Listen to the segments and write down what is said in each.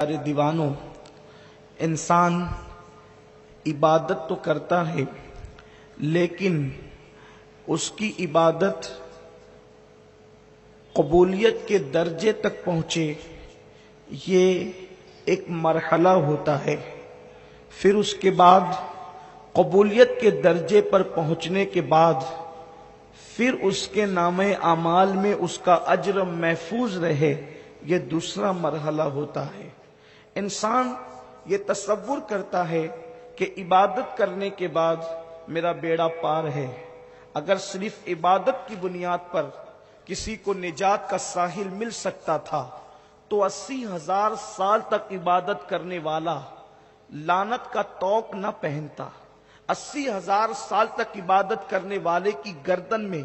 ارے دیوانوں، انسان عبادت تو کرتا ہے لیکن اس کی عبادت قبولیت کے درجے تک پہنچے یہ ایک مرحلہ ہوتا ہے۔ پھر اس کے بعد قبولیت کے درجے پر پہنچنے کے بعد پھر اس کے نامہ اعمال میں اس کا اجر محفوظ رہے، یہ دوسرا مرحلہ ہوتا ہے۔ انسان یہ تصور کرتا ہے کہ عبادت کرنے کے بعد میرا بیڑا پار ہے۔ اگر صرف عبادت کی بنیاد پر کسی کو نجات کا ساحل مل سکتا تھا تو 80,000 سال تک عبادت کرنے والا لعنت کا طوق نہ پہنتا۔ 80,000 سال تک عبادت کرنے والے کی گردن میں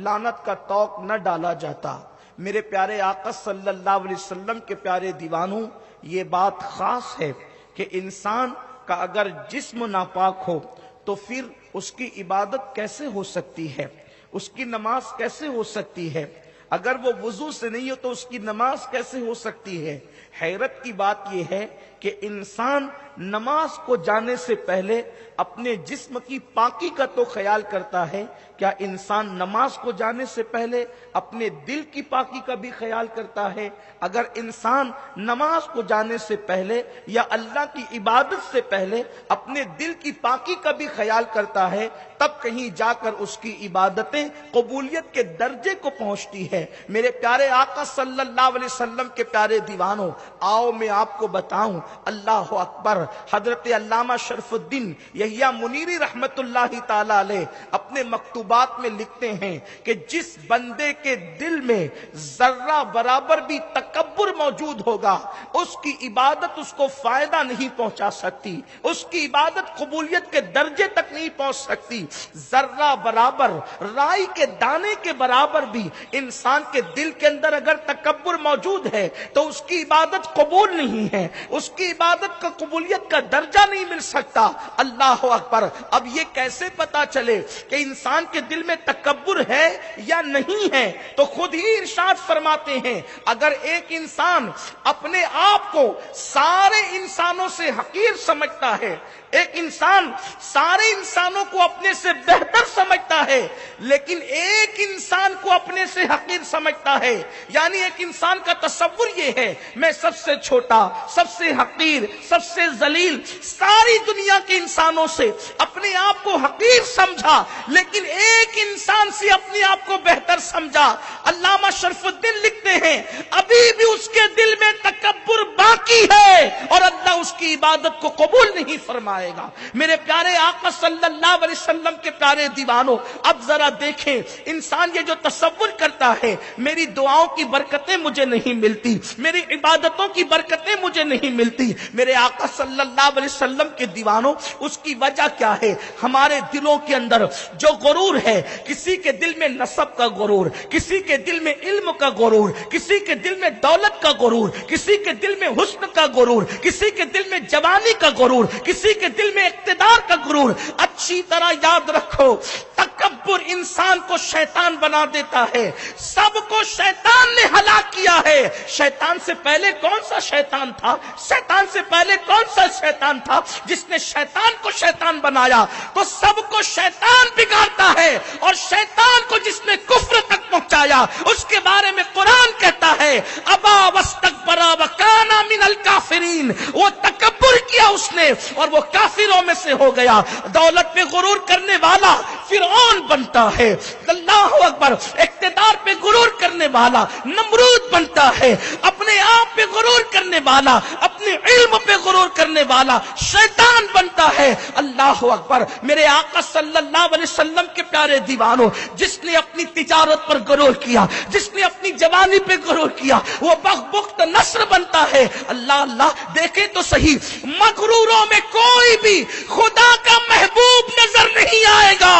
لعنت کا طوق نہ ڈالا جاتا۔ میرے پیارے آقا صلی اللہ علیہ وسلم کے پیارے دیوانوں، یہ بات خاص ہے کہ انسان کا اگر جسم ناپاک ہو تو پھر اس کی عبادت کیسے ہو سکتی ہے، اس کی نماز کیسے ہو سکتی ہے؟ اگر وہ وضو سے نہیں ہو تو اس کی نماز کیسے ہو سکتی ہے؟ حیرت کی بات یہ ہے کہ انسان نماز کو جانے سے پہلے اپنے جسم کی پاکی کا تو خیال کرتا ہے، کیا انسان نماز کو جانے سے پہلے اپنے دل کی پاکی کا بھی خیال کرتا ہے؟ اگر انسان نماز کو جانے سے پہلے یا اللہ کی عبادت سے پہلے اپنے دل کی پاکی کا بھی خیال کرتا ہے تب کہیں جا کر اس کی عبادتیں قبولیت کے درجے کو پہنچتی ہے۔ میرے پیارے آقا صلی اللہ علیہ وسلم کے پیارے دیوانوں، آؤ میں آپ کو بتاؤں، اللہ اکبر۔ حضرت علامہ شرف الدین یحییٰ منیری رحمت اللہ تعالی علیہ اپنے مکتوبات میں لکھتے ہیں کہ جس بندے کے دل میں ذرہ برابر بھی تکبر موجود ہوگا اس کی عبادت اس کو فائدہ نہیں پہنچا سکتی، اس کی عبادت قبولیت کے درجے تک نہیں پہنچ سکتی۔ ذرہ برابر، رائی کے دانے کے برابر بھی انسان کے دل کے اندر اگر تکبر موجود ہے تو اس کی عبادت قبول نہیں ہے، اس کی عبادت کا قبولیت کا درجہ نہیں مل سکتا۔ اللہ اکبر۔ اب یہ کیسے پتا چلے کہ انسان کے دل میں تکبر ہے یا نہیں ہے؟ تو خود ہی ارشاد فرماتے ہیں، اگر ایک انسان اپنے آپ کو سارے انسانوں سے حقیر سمجھتا ہے، ایک انسان سارے انسانوں کو اپنے سے بہتر سمجھتا ہے لیکن ایک انسان کو اپنے سے حقیر سمجھتا ہے، یعنی ایک انسان کا تصور یہ ہے میں سب سے چھوٹا، سب سے حقیر، سب سے ذلیل، ساری دنیا کے انسانوں سے اپنے آپ کو حقیر سمجھا لیکن ایک انسان سے اپنے آپ کو بہتر سمجھا۔ علامہ شرف الدین لکھتے ہیں ابھی بھی اس کے دل میں تکبر باقی ہے اور اللہ اس کی عبادت کو قبول نہیں فرمائے گا۔ میرے پیارے آقا صلی اللہ علیہ وسلم کے پیارے دیوانوں، اب ذرا دیکھیں، انسان یہ جو تصور کرتا ہے میری دعاؤں کی برکتیں مجھے نہیں ملتی، میری عبادتوں کی برکتیں مجھے نہیں ملتی، میرے آقا صلی اللہ علیہ وسلم کے دیوانوں، اس کی وجہ کیا ہے؟ ہمارے دلوں کے اندر جو غرور ہے، کسی کے دل میں نسب کا غرور، کسی کے دل میں علم کا غرور، کسی کے دل میں دولت کا غرور، کسی کے دل میں حسن کا غرور، کسی کے دل میں جوانی کا غرور، کسی کے دل میں اقتدار کا غرور۔ اچھی طرح یاد رکھو، تکبر انسان کو شیطان بنا دیتا ہے۔ سب کو شیطان نے ہلاک کیا ہے۔ شیطان سے پہلے کون سا شیطان تھا؟ شیطان سے پہلے کون سا شیطان تھا؟ جس نے شیطان کو شیطان بنایا تو سب کو شیطان بگاڑتا ہے، اور شیطان کو جس نے کفر تک پہنچایا اس کے بارے میں قرآن کہتا ہے ابا واستکبر وکان من الکافرین، وہ تکبر کیا اس نے اور وہ کافروں میں سے ہو گیا۔ دولت پہ غرور کرنے والا فرعون بنتا ہے، اللہ اکبر۔ اقتدار پہ غرور کرنے والا نمرود بنتا ہے، اپنے آپ پہ غرور کرنے والا، اپنے علم پہ غرور کرنے والا شیطان بنتا ہے۔ اللہ اکبر۔ میرے آقا صلی اللہ علیہ وسلم کے پیارے دیوانوں، جس نے اپنی تجارت پر غرور کیا، جس نے اپنی جوانی پہ غرور کیا، وہ بخت نصر بنتا ہے۔ اللہ اللہ، دیکھیں تو صحیح، مغروروں میں کوئی بھی خدا کا محبوب نظر نہیں آئے گا،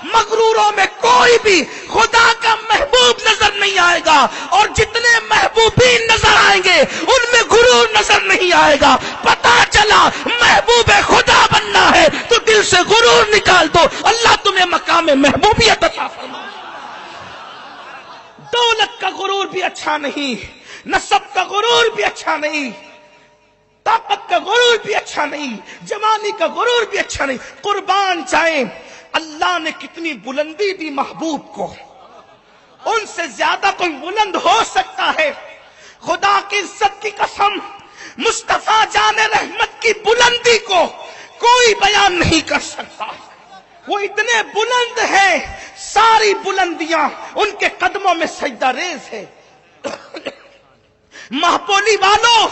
مغروروں میں کوئی بھی خدا کا محبوب نظر نہیں آئے گا، اور جتنے محبوبین نظر آئیں گے ان میں غرور نظر نہیں آئے گا۔ پتا چلا محبوب خدا بننا ہے تو دل سے غرور نکال دو، اللہ تمہیں مقام محبوبیت عطا فرمائے۔ دولت کا غرور بھی اچھا نہیں، نسب کا غرور بھی اچھا نہیں، بھی اچھا نہیں، جوانی کا غرور بھی اچھا نہیں. قربان جائیں، اللہ نے کتنی بلندی دی محبوب کو، ان سے زیادہ کوئی بلند ہو سکتا ہے؟ خدا کی عزت کی قسم، مصطفیٰ جان رحمت کی بلندی کو کوئی بیان نہیں کر سکتا. وہ اتنے بلند ہیں، ساری بلندیاں ان کے قدموں میں سجدہ ریز ہے. ماہپولی والوں،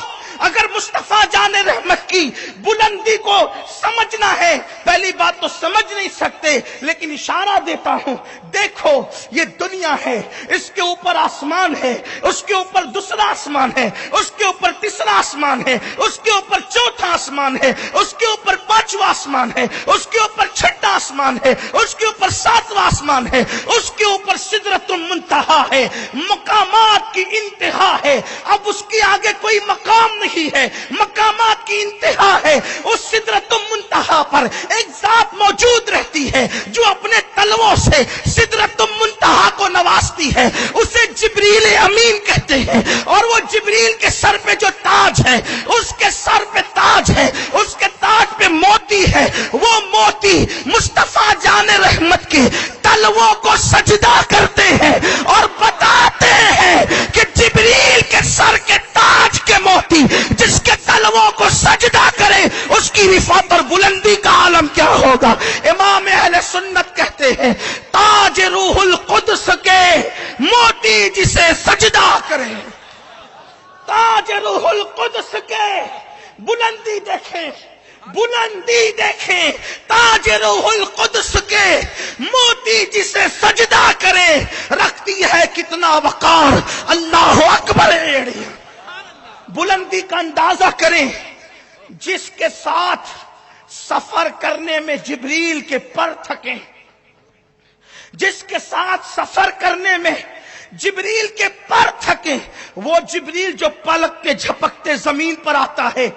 اگر مصطفیٰ جان رحمت کی بلندی کو سمجھنا ہے، پہلی بات تو سمجھ نہیں سکتے، لیکن اشارہ دیتا ہوں. دیکھو یہ دنیا ہے، اس کے اوپر آسمان ہے، اس کے اوپر دوسرا آسمان ہے، اس کے اوپر تیسرا آسمان ہے، اس کے اوپر چوتھا آسمان ہے، اس کے اوپر پانچواں آسمان ہے، اس کے اوپر چھٹا آسمان ہے، اس کے اوپر ساتواں آسمان ہے، اس کے اوپر سدرۃ المنتہا ہے، مقامات کی انتہا ہے. اب اس کے آگے کوئی مقام نہیں ہے، مقامات کی انتہا ہے. اس سدرۃ المنتہا پر ایک ذات موجود رہتی ہے جو اپنے تلووں سے سدرۃ المنتہا کو نوازتی ہے. اسے جبریل امین کہتے ہیں، اور وہ جبریل کے سر پہ جو تاج ہے، اس کے سر پہ تاج ہے، اس کے تاج پہ موتی ہے. وہ موتی مصطفیٰ جان رحمت کے تلووں کو سجدہ کرتے ہیں اور بتاتے ہیں کہ جبریل کے سر کے تاج کے موتی جس کے تلووں کو سجدہ کرے، اس کی رفعت اور بلندی کا عالم کیا ہوگا. امام اہل سنت کہتے ہیں تاج روح القدس کے موتی جسے سجدہ کرے. تاج روح القدس کے بلندی دیکھیں، بلندی دیکھیں. تاج روح القدس کے موتی جسے سجدہ کرے، رکھتی ہے کتنا وقار. اللہ اکبر. بلندی کا اندازہ کریں. جس کے ساتھ سفر کرنے میں جبریل کے پر تھکیں، جس کے ساتھ سفر کرنے میں جبریل کے پر تھکیں، وہ جبریل جو پلک کے جھپکتے زمین پر آتا ہے،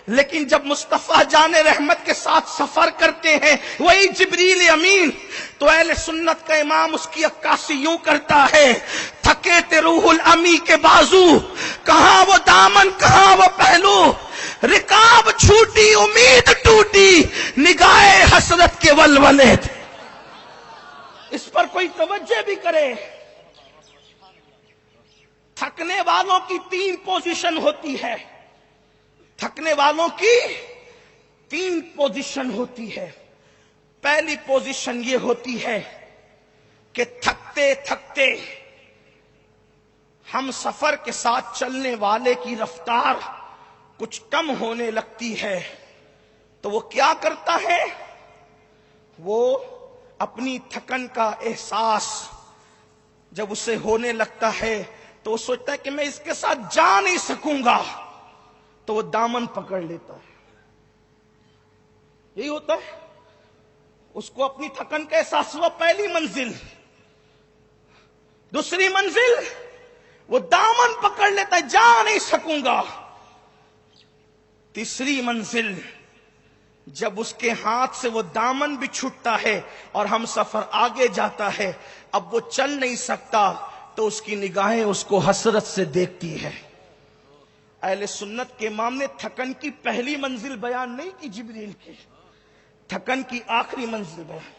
لیکن جب مصطفیٰ جان رحمت کے ساتھ سفر کرتے ہیں وہی جبریل امین، تو اہل سنت کا امام اس کی عکاسی یوں کرتا ہے: تھکے تے روح الامی کے بازو، کہاں وہ دامن کہاں وہ پہلو، رکاب چھوٹی امید ٹوٹی، نگاہ حسرت کے ولولے تھے. اس پر کوئی توجہ بھی کرے. تھکنے والوں کی 3 پوزیشن ہوتی ہے. تھکنے والوں کی 3 پوزیشن ہوتی ہے. پہلی پوزیشن یہ ہوتی ہے کہ تھکتے تھکتے ہم سفر کے ساتھ چلنے والے کی رفتار کچھ کم ہونے لگتی ہے، تو وہ کیا کرتا ہے؟ وہ اپنی تھکن کا احساس جب اسے ہونے لگتا ہے تو وہ سوچتا ہے کہ میں اس کے ساتھ جا نہیں سکوں گا، تو وہ دامن پکڑ لیتا ہے. یہی ہوتا ہے. اس کو اپنی تھکن کا احساس ہوا، پہلی منزل. دوسری منزل وہ دامن پکڑ لیتا ہے، جا نہیں سکوں گا. تیسری منزل جب اس کے ہاتھ سے وہ دامن بھی چھٹتا ہے اور ہم سفر آگے جاتا ہے، اب وہ چل نہیں سکتا، تو اس کی نگاہیں اس کو حسرت سے دیکھتی ہے. اہل سنت کے امام نے تھکن کی پہلی منزل بیان نہیں کی جبریل کی، تھکن کی آخری منزل بیان.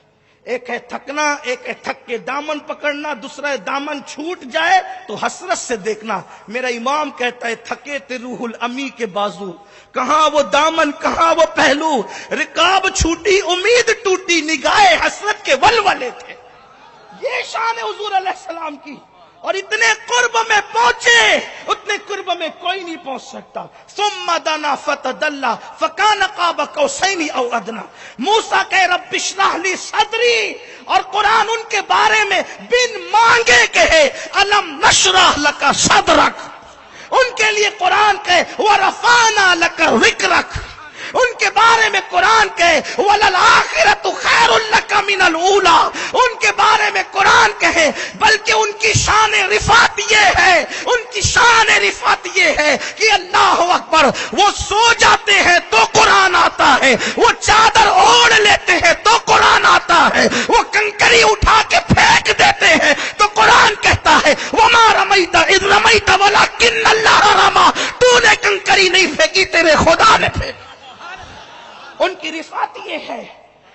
ایک ہے تھکنا، ایک ہے تھک کے دامن پکڑنا، دوسرا ہے دامن چھوٹ جائے تو حسرت سے دیکھنا. میرا امام کہتا ہے تھکے تے روح الامی کے بازو، کہاں وہ دامن کہاں وہ پہلو، رکاب چھوٹی امید ٹوٹی، نگاہ حسرت کے ولولے تھے. یہ شان ہے حضور علیہ السلام کی. اور اتنے قرب میں پہنچے، اتنے قرب میں کوئی نہیں پہنچ سکتا. ثم دنا فتدلى فكان قاب قوسين او ادنى. موسیٰ کہ رب اشرح لي صدری، اور قرآن ان کے بارے میں بن مانگے کہے الم نشرح لك صدرك. ان کے لیے قرآن کہ ورفعنا لك ذکرك. ان کے بارے میں قرآن کہے وَلَلْآخِرَةُ خَيْرٌ لَكَ مِنَ الْأُولَىٰ. ان کے بارے میں قرآن کہے بلکہ ان کی شان رفعت یہ ہے، ان کی شان رفعت یہ ہے کہ اللہ اکبر، وہ سو جاتے ہیں تو قرآن آتا ہے، وہ چادر اوڑھ لیتے ہیں تو قرآن آتا ہے، وہ کنکری اٹھا کے پھینک دیتے ہیں تو قرآن کہتا ہے وَمَا رَمَيْتَ إِذْ رَمَيْتَ وَلَكِنَّ اللَّهَ رَمَىٰ. تو نے کنکری نہیں پھینکی، تیرے خدا نے پھینکی. ان کی رفعت یہ ہے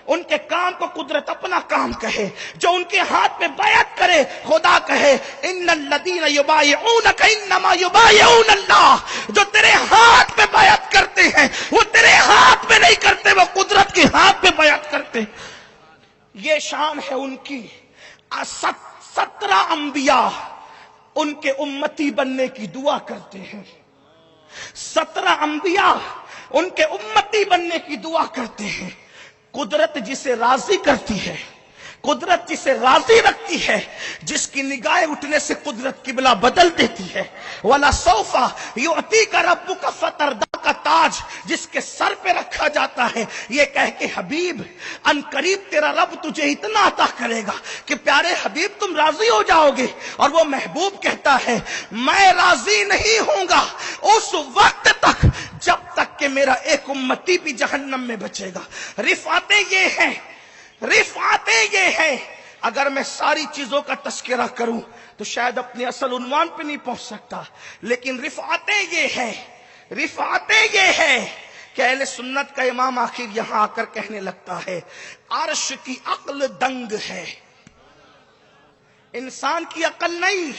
ان کے کام کو قدرت اپنا کام کہے، جو ان کے ہاتھ میں بیعت کرے خدا کہے ان الذین یبایعونک انما یبایعون اللہ، جو تیرے ہاتھ میں بیعت کرتے ہیں وہ تیرے ہاتھ میں نہیں کرتے، وہ قدرت کے ہاتھ میں بیعت کرتے۔ یہ شان ہے ان کی۔ 17 انبیاء ان کے امتی بننے کی دعا کرتے ہیں، 17 انبیاء ان کے امتی بننے کی دعا کرتے ہیں۔ قدرت جسے راضی کرتی ہے، قدرت جسے راضی رکھتی ہے، جس کی نگاہیں اٹھنے سے قدرت قبلہ بدل دیتی ہے، وَلَسَوْفَ يُعْتِيكَ رَبُّكَ فَتَرْضَىٰ کا تاج جس کے سر پہ رکھا جاتا ہے، یہ کہہ کے حبیب ان قریب تیرا رب تجھے اتنا عطا کرے گا کہ پیارے حبیب تم راضی ہو جاؤ گے۔ اور وہ محبوب کہتا ہے میں راضی نہیں ہوں گا اس وقت تک جب تک کہ میرا ایک امتی بھی جہنم میں بچے گا۔ رفعتیں یہ ہیں، رفعتیں یہ ہیں۔ اگر میں ساری چیزوں کا تذکرہ کروں تو شاید اپنے اصل عنوان پہ نہیں پہنچ سکتا، لیکن رفعتیں یہ ہیں، رفعتیں یہ ہیں کہ اہل سنت کا امام آخر یہاں آ کر کہنے لگتا ہے عرش کی عقل دنگ ہے، انسان کی عقل نہیں،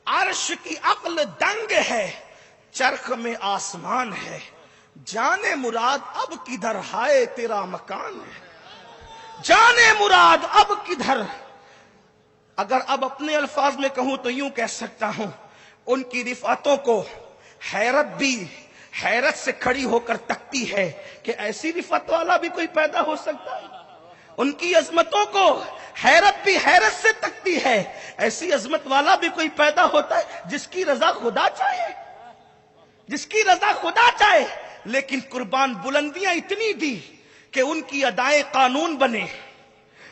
عرش کی عقل دنگ ہے، چرخ میں آسمان ہے، جانے مراد اب کدھر ہائے تیرا مکان ہے، جانے مراد اب کدھر۔ اگر اب اپنے الفاظ میں کہوں تو یوں کہہ سکتا ہوں ان کی رفعتوں کو حیرت بھی حیرت سے کھڑی ہو کر تکتی ہے کہ ایسی رفعت والا بھی کوئی پیدا ہو سکتا ہے۔ ان کی عظمتوں کو حیرت بھی حیرت سے تکتی ہے، ایسی عظمت والا بھی کوئی پیدا ہوتا ہے جس کی رضا خدا چاہے، جس کی رضا خدا چاہے۔ لیکن قربان بلندیاں اتنی دی کہ ان کی ادائیں قانون بنے،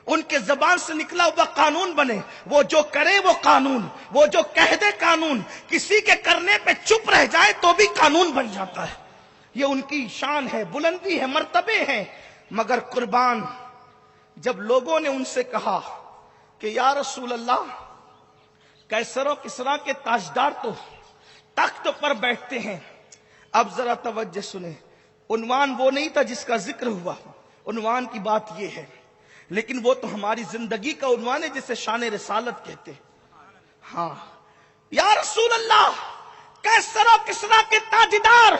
ان کے زبان سے نکلا ہوا قانون بنے، وہ جو کرے وہ قانون، وہ جو کہہ دے قانون، کسی کے کرنے پہ چپ رہ جائے تو بھی قانون بن جاتا ہے۔ یہ ان کی شان ہے، بلندی ہے، مرتبے ہیں۔ مگر قربان جب لوگوں نے ان سے کہا کہ یا رسول اللہ کیسر و کسریٰ کے تاجدار تو تخت پر بیٹھتے ہیں، اب ذرا توجہ سنیں، عنوان وہ نہیں تھا جس کا ذکر ہوا، عنوان کی بات یہ ہے، لیکن وہ تو ہماری زندگی کا عنوان ہے جسے شان رسالت کہتے ہیں۔ ہاں یا رسول اللہ کیسر و کسریٰ کے تاجدار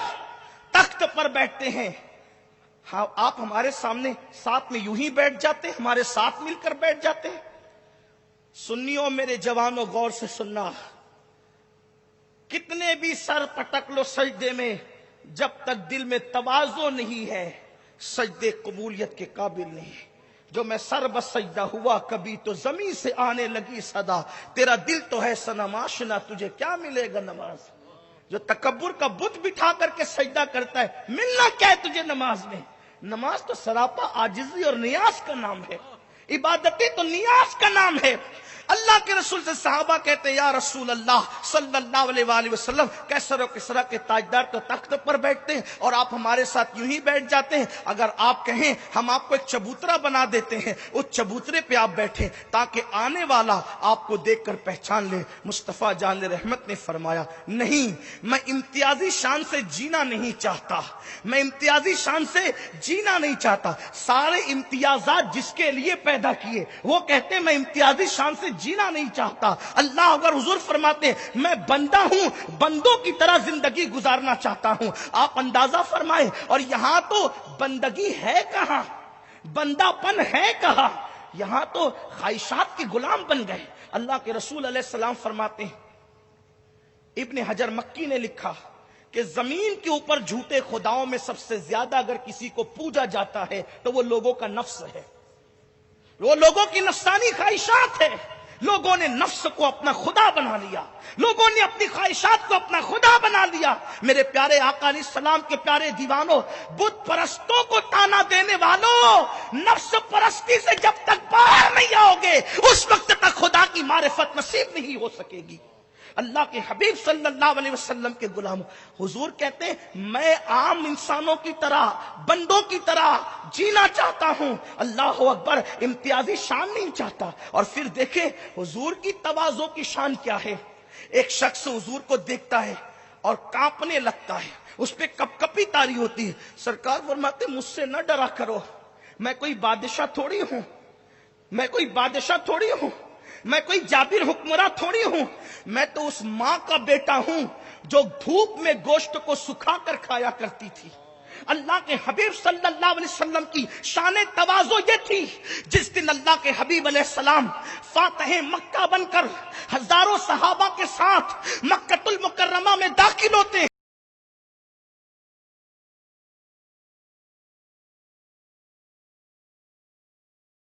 تخت پر بیٹھتے ہیں، ہاں آپ ہمارے سامنے ساتھ میں یوں ہی بیٹھ جاتے ہیں، ہمارے ساتھ مل کر بیٹھ جاتے ہیں۔ سنیو میرے جوانوں غور سے سننا، کتنے بھی سر پٹک لو سجدے میں، جب تک دل میں تواضع نہیں ہے سجدے قبولیت کے قابل نہیں۔ جو میں سر بس سجدہ ہوا کبھی تو زمین سے آنے لگی صدا، تیرا دل تو ہے صنم آشنا تجھے کیا ملے گا نماز۔ جو تکبر کا بت بٹھا کر کے سجدہ کرتا ہے، ملنا کیا ہے تجھے نماز میں؟ نماز تو سراپا عاجزی اور نیاز کا نام ہے، عبادتیں تو نیاز کا نام ہے۔ اللہ کے رسول سے صحابہ کہتے ہیں یا رسول اللہ صلی اللہ علیہ وآلہ وسلم کیسر و کسریٰ کے تاجدار تو تخت پر بیٹھتے ہیں اور آپ ہمارے ساتھ یوں ہی بیٹھ جاتے ہیں، اگر آپ کہیں ہم آپ کو ایک چبوترا بنا دیتے ہیں، اس چبوترے پہ آپ بیٹھیں تاکہ آنے والا آپ کو دیکھ کر پہچان لے۔ مصطفیٰ جان رحمت نے فرمایا نہیں، میں امتیازی شان سے جینا نہیں چاہتا، میں امتیازی شان سے جینا نہیں چاہتا۔ سارے امتیازات جس کے لیے پیدا کیے وہ کہتے ہیں میں امتیازی شان سے جینا نہیں چاہتا۔ اللہ اگر حضور فرماتے ہیں میں بندہ ہوں، بندوں کی طرح زندگی گزارنا چاہتا ہوں، آپ اندازہ فرمائیں۔ اور یہاں تو بندگی ہے کہاں، بندہ پن ہے کہاں، یہاں تو خواہشات کے غلام بن گئے۔ اللہ کے رسول علیہ السلام فرماتے ہیں، ابن حجر مکی نے لکھا کہ زمین کے اوپر جھوٹے خداؤں میں سب سے زیادہ اگر کسی کو پوجا جاتا ہے تو وہ لوگوں کا نفس ہے، وہ لوگوں کی نفسانی خواہشات ہے۔ لوگوں نے نفس کو اپنا خدا بنا لیا، لوگوں نے اپنی خواہشات کو اپنا خدا بنا لیا۔ میرے پیارے آقا علیہ السلام کے پیارے دیوانوں، بت پرستوں کو تانا دینے والوں، نفس پرستی سے جب تک باہر نہیں آؤ گے اس وقت تک خدا کی معرفت نصیب نہیں ہو سکے گی۔ اللہ کے حبیب صلی اللہ علیہ وسلم کے غلام حضور کہتے ہیں میں عام انسانوں کی طرح، بندوں کی طرح جینا چاہتا ہوں، اللہ اکبر، امتیازی شان نہیں چاہتا۔ اور پھر دیکھیں حضور کی تواضع کی شان کیا ہے۔ ایک شخص حضور کو دیکھتا ہے اور کانپنے لگتا ہے، اس پہ کپ کپی تاری ہوتی ہے. سرکار فرماتے مجھ سے نہ ڈرا کرو، میں کوئی بادشاہ تھوڑی ہوں، میں کوئی بادشاہ تھوڑی ہوں، میں کوئی جابر حکمراں تھوڑی ہوں، میں تو اس ماں کا بیٹا ہوں جو دھوپ میں گوشت کو سکھا کر کھایا کرتی تھی. اللہ کے حبیب صلی اللہ علیہ وسلم کی شان تواضع یہ تھی. جس دن اللہ کے حبیب علیہ السلام فاتح مکہ بن کر ہزاروں صحابہ کے ساتھ مکہ المکرمہ میں داخل ہوتے